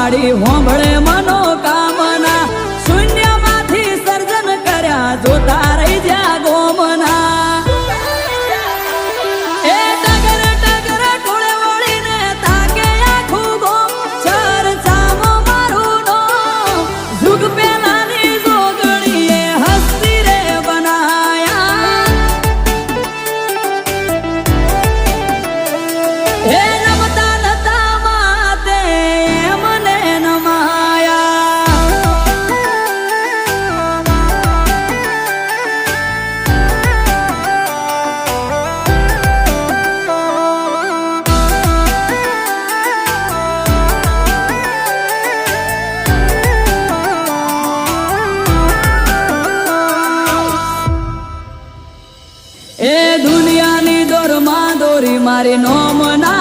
વાળી હોંભળે મનોકામના શૂન્યમાંથી સર્જન કર્યા જોતા રહી જ્યાં ગોમના એ ટગર ટગર ટોળે વળીને તાકે આખું ગોમ ચર્ચામાં મારું નામ જુગ પેલાની જોગણીએ હસ્તી રે બનાયા એ નમતા નતા માતે મને નમાયા એ દુનિયાની દોરમાં દોરી મારી નોમ